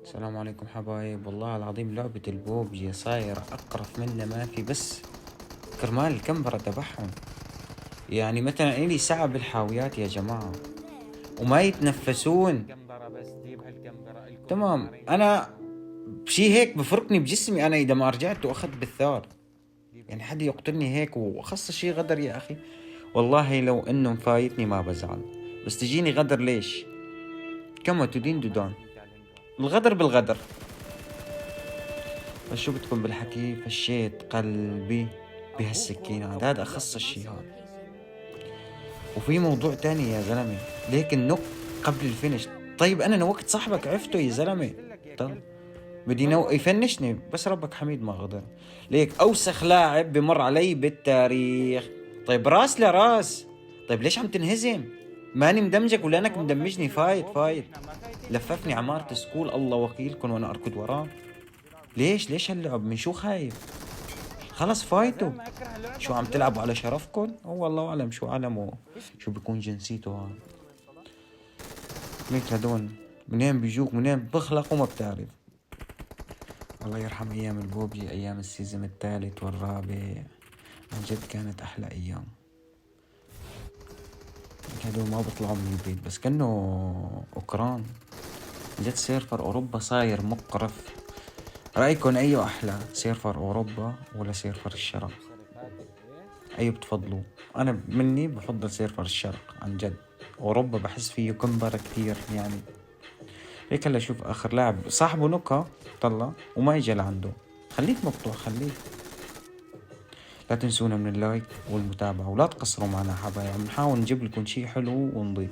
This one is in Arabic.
السلام عليكم حبايب، والله العظيم لعبة البوبجي صاير أقرف منه ما في، بس كرمال الكمبرة تبعهم. يعني مثلا إلي ساعة بالحاويات يا جماعة وما يتنفسون. تمام، أنا بشي هيك بفرقني بجسمي أنا إذا ما رجعت وأخذت بالثار. يعني حد يقتلني هيك وأخص شي غدر يا أخي. والله لو إنه مفايتني ما بزعل، بس تجيني غدر ليش؟ كما تدين دودان، الغدر بالغدر. فشو بدكم بالحكي؟ فشيت قلبي بهالسكينة، هذا أخص الشي هذا. وفي موضوع تاني يا زلمة، ليك النوك قبل الفينش. طيب أنا نوكت صاحبك عفته يا زلمة. طل بدي يفنشني، بس ربك حميد ما غدر. ليك أوسخ لاعب بمر علي بالتاريخ. طيب راس لراس. طيب ليش عم تنهزم؟ ماني مدمجك ولا أنك مدمجني؟ فايت فايت. لففني عمارة سكول الله وكيلكم وأنا أركض وراه. ليش هاللعب؟ من شو خايف؟ خلص فايتوا. شو عم تلعبوا على شرفكن؟ هو والله أعلم شو علمه، شو بيكون جنسيته هذا. ليك هدول منين بيجوك، منين بخلق وما بتعرف. الله يرحم أيام البوبجي، أيام السيزون الثالث والرابع، عن جد كانت أحلى أيام. هدول ما بيطلعوا من البيت بس كأنه أوكران. جد سيرفر أوروبا صاير مقرف. رأيكم أيه أحلى، سيرفر أوروبا ولا سيرفر الشرق؟ أيه بتفضلوا؟ أنا مني بفضل سيرفر الشرق عن جد. أوروبا بحس فيه كمبرة كتير يعني. هيك هلا شوف آخر لاعب صاحبه نكا طلع وما إجا لعنده. خليك مقطوع خليك. لا تنسونا من اللايك والمتابعة، ولا تقصروا معنا حبايب، عم نحاول نجيب لكم شي حلو ونضيف.